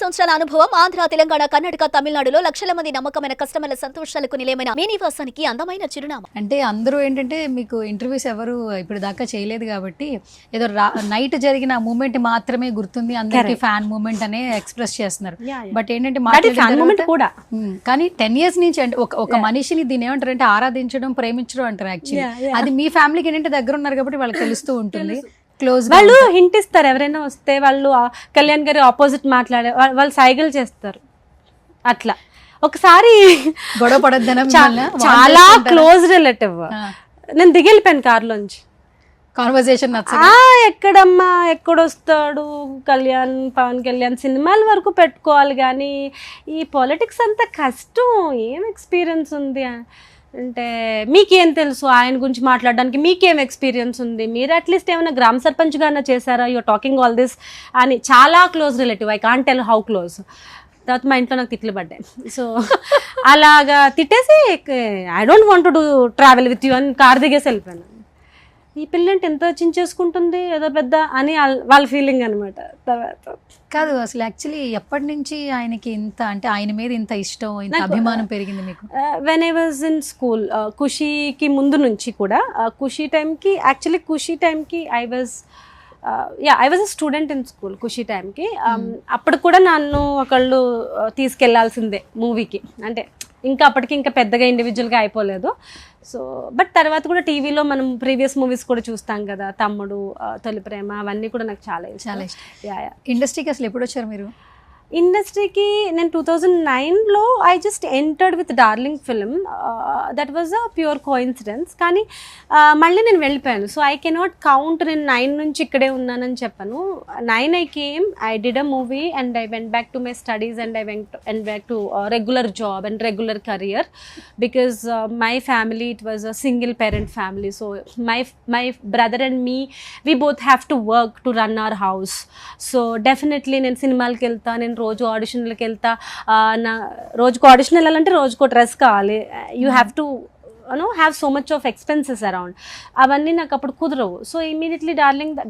సంవత్సరాల అనుభవం ఆంధ్ర, తెలంగాణ, కర్ణాటక, తమిళనాడులో లక్షల మంది నమ్మకమైన కస్టమర్ల సంతోషాలకు నిలయమైన మీ నివాసానికి అందమైన చిరునామా. అంటే అందరూ ఏంటంటే మీకు ఇంటర్వ్యూస్ ఎవరు ఇప్పుడు దాకా చేయలేదు కాబట్టి ఏదో నైట్ జరిగిన మూమెంట్ మాత్రమే గుర్తుంది, అందరికి ఫ్యాన్ మూమెంట్ అనే ఎక్స్ప్రెస్ చేస్తున్నారు. బట్ ఏంటంటే కూడా కానీ 10 years నుంచి అంటే ఒక మనిషిని దీని ఏమంటారంటే ఆరాధించడం, ప్రేమించడం అంటారు యాక్చువల్లీ. అది మీ ఫ్యామిలీకి ఏంటంటే దగ్గర ఉన్నారు కాబట్టి వాళ్ళకి తెలుస్తూ ఉంటుంది. క్లోజ్ వాళ్ళు హింట్ ఇస్తారు, ఎవరైనా వస్తే వాళ్ళు కళ్యాణ్ గారి ఆపోజిట్ మాట్లాడే వాళ్ళు సైకిల్ చేస్తారు. అట్లా ఒకసారి గొడవ పడద్దన చాలా క్లోజ్ రిలేటివ్ నేను దిగెళ్ళిపోయాను కార్లోంచి. కాన్వర్సేషన్ ఎక్కడమ్మా ఎక్కడొస్తాడు కళ్యాణ్, పవన్ కళ్యాణ్ సినిమాల వరకు పెట్టుకోవాలి కానీ ఈ పాలిటిక్స్ అంతా కష్టం, ఏం ఎక్స్పీరియన్స్ ఉంది అంటే మీకేం తెలుసు ఆయన గురించి మాట్లాడడానికి, మీకేం ఎక్స్పీరియన్స్ ఉంది, మీరు అట్లీస్ట్ ఏమైనా గ్రామ సర్పంచ్గా చేశారా, యూఆర్ టాకింగ్ ఆల్ దిస్ అని. చాలా close relative, I can't tell how close. తర్వాత మా ఇంట్లో నాకు తిట్లు పడ్డాయి. సో అలాగా తిట్టేసి I don't want to travel with you అని కార్ దిగేసి వెళ్ళిపోయాను. ఈ పిల్లంటే ఎంత చించేసుకుంటుంది ఏదో పెద్ద అని వాళ్ళ ఫీలింగ్ అనమాట. తర్వాత కాదు అసలు యాక్చువల్లీ ఎప్పటి నుంచి ఆయనకి ఇంత అంటే ఆయన మీద ఇంత ఇష్టం, ఇంత అభిమానం పెరిగింది మీకు? When I was in school, ఖుషీకి ముందు నుంచి కూడా, ఖుషీ టైంకి I was a student in school. Khushi టైంకి అప్పుడు కూడా నన్ను ఒకళ్ళు తీసుకెళ్లాల్సిందే మూవీకి, అంటే ఇంకా అప్పటికి ఇంకా పెద్దగా ఇండివిజువల్గా అయిపోలేదు. సో బట్ తర్వాత కూడా టీవీలో మనం ప్రీవియస్ మూవీస్ కూడా చూస్తాం కదా, తమ్ముడు, తొలి ప్రేమ, అవన్నీ కూడా నాకు చాలా ఇష్టం. ఇండస్ట్రీకి అసలు ఎప్పుడు వచ్చారు మీరు? ఇండస్ట్రీకి నేను 2009లో I just entered with Darling film. That was a pure coincidence. కానీ మళ్ళీ నేను వెళ్ళిపోయాను. సో ఐ కెనాట్ కౌంట్ నేను 9 నుంచి ఇక్కడే ఉన్నానని చెప్పాను. 9 I came, I did a movie and I went back to my studies and I went back to regular job and regular career because my family it was a single parent family. So my brother and me we both have to work to run our house. So definitely నేను సినిమాలకి వెళ్తా, నేను రోజు ఆడిషన్లకు వెళ్తా. రోజుకు audition వెళ్ళాలంటే రోజుకో dress కావాలి. You have to have so much of expenses around. అవన్నీ నాకు అప్పుడు కుదరవు. సో ఇమీడియట్లీ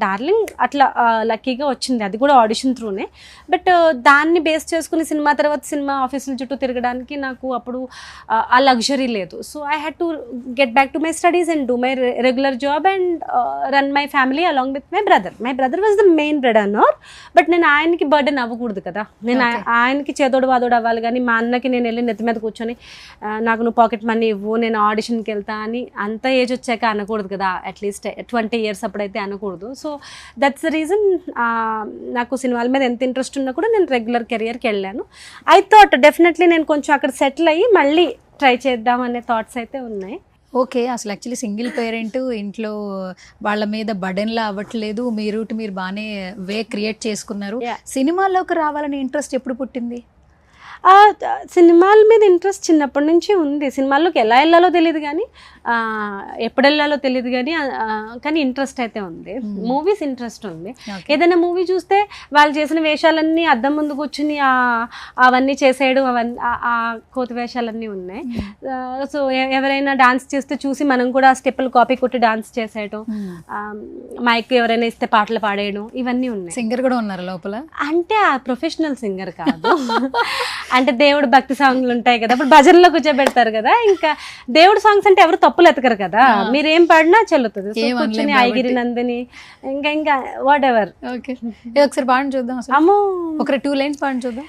డార్లింగ్ అట్లా లక్కీగా వచ్చింది, అది కూడా ఆడిషన్ త్రూనే. బట్ దాన్ని బేస్ చేసుకుని సినిమా తర్వాత సినిమా ఆఫీసుల చుట్టూ తిరగడానికి నాకు అప్పుడు ఆ లగ్జరీ లేదు. So I had to get back to my studies and do my regular job and run my family along with my brother. My brother was the main bread earner. But నేను ఆయనకి burden అవ్వకూడదు కదా, నేను ఆయనకి చేదోడు వాదోడు అవ్వాలి. కానీ మా అన్నకి నేను వెళ్ళి నెత్తి మీద కూర్చొని నాకు నువ్వు పాకెట్ మనీ ఇవ్వు, నేను ఆడిషన్కి వెళ్తా అని అంత ఏజ్ వచ్చాక అనకూడదు కదా, అట్లీస్ట్ 20 years అప్పుడైతే అనకూడదు. సో దట్స్ ద రీజన్ నాకు సినిమాల మీద ఎంత ఇంట్రెస్ట్ ఉన్నా కూడా నేను రెగ్యులర్ కెరియర్కి వెళ్ళాను. ఐ థాట్ డెఫినెట్లీ నేను కొంచెం అక్కడ సెటిల్ అయ్యి మళ్ళీ ట్రై చేద్దాం అనే థాట్స్ అయితే ఉన్నాయి. ఓకే, అసలు యాక్చువల్లీ సింగిల్ పేరెంట్, ఇంట్లో వాళ్ళ మీద బర్డెన్లా అవ్వట్లేదు, మీరు బాగానే వే క్రియేట్ చేసుకున్నారు. సినిమాల్లోకి రావాలని ఇంట్రెస్ట్ ఎప్పుడు పుట్టింది? సినిమాల మీద ఇంట్రెస్ట్ చిన్నప్పటి నుంచి ఉంది. సినిమాల్లోకి ఎలా వెళ్ళాలో తెలియదు కానీ, ఎప్పుడు వెళ్ళాలో తెలియదు కానీ ఇంట్రెస్ట్ అయితే ఉంది. మూవీస్ ఇంట్రెస్ట్ ఉంది. ఏదైనా మూవీ చూస్తే వాళ్ళు చేసిన వేషాలన్నీ అద్దం ముందు కూర్చుని అవన్నీ చేసేయడం, అవన్నీ ఆ కోతి వేషాలన్నీ ఉన్నాయి. సో ఎవరైనా డాన్స్ చేస్తే చూసి మనం కూడా ఆ స్టెప్పులు కాపీ కొట్టి డాన్స్ చేసేయడం, మైక్ ఎవరైనా ఇస్తే పాటలు పాడేయడం, ఇవన్నీ ఉన్నాయి. సింగర్ కూడా ఉన్నారు లోపల? అంటే ఆ ప్రొఫెషనల్ సింగర్ కాదు, అంటే దేవుడు భక్తి సాంగ్లు ఉంటాయి కదా, ఇప్పుడు భజనలో కూర్చోబెడతారు కదా, ఇంకా దేవుడు సాంగ్స్ అంటే ఎవరు తప్పులు ఎతకరు కదా, మీరేం పాడినా చెల్లుతుంది. ఐగిరి నందిని ఇంకా వాట్ ఎవర్. ఒకసారి పాడిని చూద్దాం. అమ్మో ఒక 2 lines పాడిని చూద్దాం.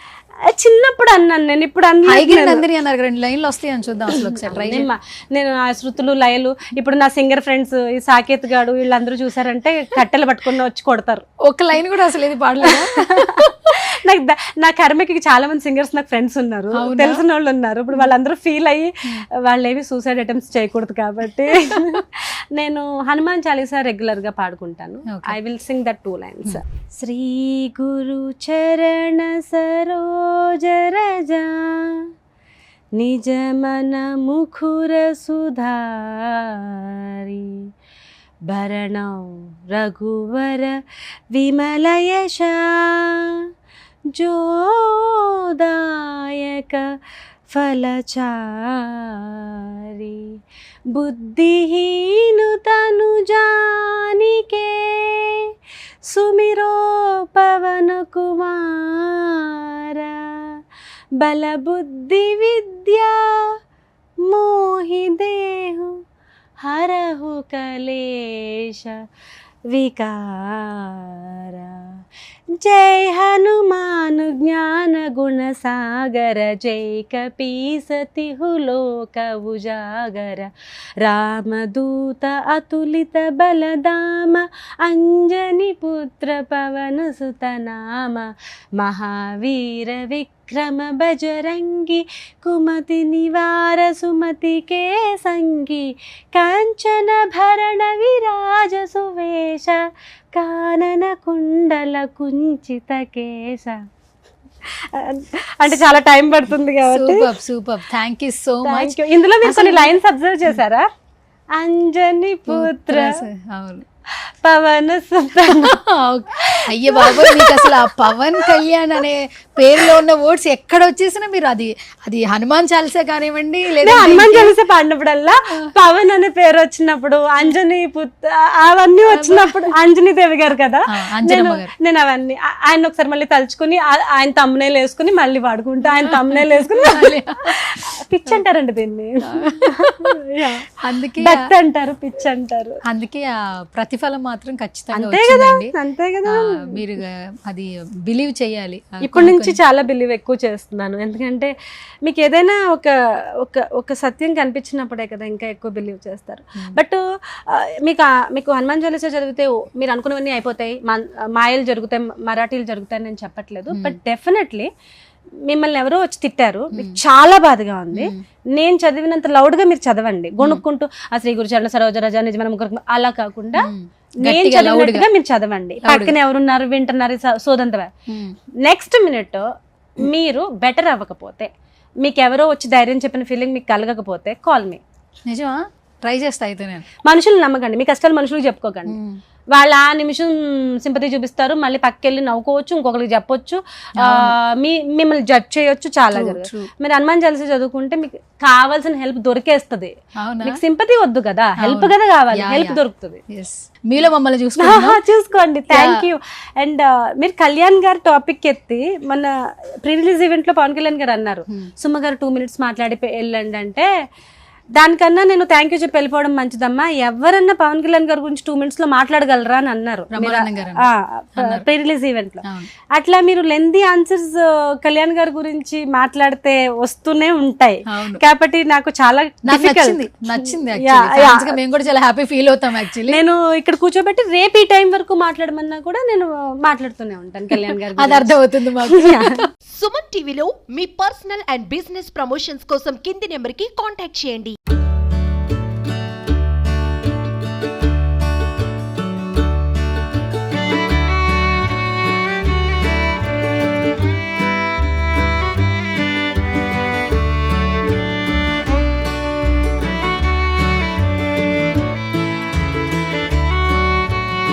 చిన్నప్పుడు అన్నాను నేను, ఇప్పుడు నందిని అన్నారు, 2 లైన్లు వస్తాయని చూద్దాం. అసలు ఒకసారి నేను ఆ శృతులు లయలు, ఇప్పుడు నా సింగర్ ఫ్రెండ్స్ ఈ సాకేత్ గాడు వీళ్ళందరూ చూసారంటే కట్టెలు పట్టుకుని వచ్చి కొడతారు. ఒక లైన్ కూడా అసలు ఇది పాడలేదు. నా కర్మకి చాలా మంది సింగర్స్ నాకు ఫ్రెండ్స్ ఉన్నారు, తెలిసిన వాళ్ళు ఉన్నారు. ఇప్పుడు వాళ్ళందరూ ఫీల్ అయ్యి వాళ్ళు ఏమి సూసైడ్ అటెంప్ట్స్ చేయకూడదు కాబట్టి నేను హనుమాన్ చాలీసా రెగ్యులర్ గా పాడుకుంటాను. I will sing that 2 lines. శ్రీ గురు చరణ సరోజ రజా నిజ మన ముఖుర సుధారి భరణౌ రఘువర విమల యశా జోదాయక ఫలచారి బుద్ధిహీను తను జానికే సుమిరో పవన కుమార బలబుద్ధి విద్యా మోహి దేహు హరహు కలేశ వికార. జై హనుమాను జ్ఞాన గుణ సాగర, జై కపీసతిహు లోక ఉజాగర. రామదూత అతులిత బలదామ, అంజని పుత్ర పవన సుత నామ. మహావీర విక్రమ బజరంగి, కుమతి నివార సుమతి కే సంగి. కాంచన భరణ విరాజ సువేశ, కానన కుండల కుంచిత కేశ. అంటే చాలా టైం పడుతుంది కాబట్టి super super, thank you so much. ఇందులో మీరు కొన్ని లైన్స్ అబ్జర్వ్ చేశారా? అంజని పుత్ర అవును, పవన సుత. అయ్య బాబు, మీకు అసలు ఆ పవన్ కళ్యాణ్ అనే పేరులో ఉన్న వర్డ్స్ ఎక్కడ వచ్చేసినా మీరు అది అది హనుమాన్ చాలీసా కానివ్వండి, లేదా హనుమాన్ చాలీసా పాడినప్పుడల్లా పవన్ అనే పేరు వచ్చినప్పుడు, అంజని పుత్ర అవన్నీ వచ్చినప్పుడు, అంజనీ దేవి గారు కదా, నేను అవన్నీ ఆయన ఒకసారి మళ్ళీ తలుచుకుని ఆయన తమ్మునేలు వేసుకుని మళ్ళీ పాడుకుంటా, ఆయన తమ్మునేలు వేసుకుని. పిచ్ అంటారండి దీన్ని, అందుకే భక్తి అంటారు, పిచ్ అంటారు. అందుకే ఆ ప్రతిఫలం మాత్రం ఖచ్చితంగా అంతే కదా, వచ్చిందండి. అంతే కదా. మీరు అది బిలీవ్ చేయాలి. ఇప్పటి నుంచి చాలా బిలీవ్ ఎక్కువ చేస్తున్నాను, ఎందుకంటే మీకు ఏదైనా ఒక ఒక ఒక సత్యం కనిపించినప్పుడే కదా ఇంకా ఎక్కువ బిలీవ్ చేస్తారు. బట్ మీకు హనుమాన్ చాలీసా చదివితే మీరు అనుకున్నవన్నీ అయిపోతాయి, మాయలు జరుగుతాయి, మరాఠీలు జరుగుతాయి నేను చెప్పట్లేదు. బట్ డెఫినెట్లీ మిమ్మల్ని ఎవరో వచ్చి తిట్టారు, మీకు చాలా బాధగా ఉంది, నేను చదివినంత లౌడ్గా మీరు చదవండి, గొనుక్కుంటూ ఆ శ్రీ గురు చరణ సరోజ రజా నిజమైన ముగ్గురు అలా కాకుండా నేను చదివినట్టుగా మీరు చదవండి. పక్కన ఎవరున్నారు వింటున్నారు సోదంత. నెక్స్ట్ మినిట్ మీరు బెటర్ అవ్వకపోతే, మీకు ఎవరో వచ్చి ధైర్యం చెప్పిన ఫీలింగ్ మీకు కలగకపోతే కాల్ మీ. నిజమా? ట్రై చేస్తా అయితే నేను. మనుషులు నమ్మకండి, మీ కష్టాలు మనుషులకు చెప్పుకోకండి. వాళ్ళు ఆ నిమిషం సింపతి చూపిస్తారు, మళ్ళీ పక్కెళ్ళి నవ్వుకోవచ్చు, ఇంకొకరికి చెప్పొచ్చు, మిమ్మల్ని జడ్జ్ చేయొచ్చు, చాలా జరుగుతుంది. మీరు హనుమాన్ చాలీసా చదువుకుంటే మీకు కావాల్సిన హెల్ప్ దొరికేస్తుంది. మీకు సింపతి వద్దు కదా, హెల్ప్ కదా కావాలి, హెల్ప్ దొరుకుతుంది. మీలో మమ్మల్ని చూసుకోండి. Thank you. అండ్ మీరు కళ్యాణ్ గారు టాపిక్ ఎత్తి మన ప్రీ రిలీజ్ ఈవెంట్ లో పవన్ కళ్యాణ్ గారు అన్నారు, సుమ గారు 2 minutes మాట్లాడి వెళ్ళండి అంటే, దానికన్నా నేను థ్యాంక్ యూ చెప్పి వెళ్ళిపోవడం మంచిదమ్మా, ఎవరన్నా పవన్ కళ్యాణ్ గారి గురించి 2 minutes లో మాట్లాడగలరా అని అన్నారు ప్రీ రిలీజ్ ఈవెంట్ లో. అట్లా మీరు లెందీ ఆన్సర్స్ కళ్యాణ్ గారి గురించి మాట్లాడితే వస్తూనే ఉంటాయి, కాబట్టి నాకు చాలా నచ్చింది. మేము కూడా చాలా హ్యాపీ ఫీల్ అవుతాం. యాక్చువల్లీ నేను ఇక్కడ కూర్చోబెట్టి రేపు ఈ టైం వరకు మాట్లాడమన్నా కూడా నేను మాట్లాడుతూనే ఉంటాను కళ్యాణ్ గారు. అది అర్థం అవుతుంది మాకు. సుమన్ టీవీలో మీ పర్సనల్ అండ్ బిజినెస్ ప్రమోషన్స్ కోసం కింది నెంబర్కి కాంటాక్ట్ చేయండి.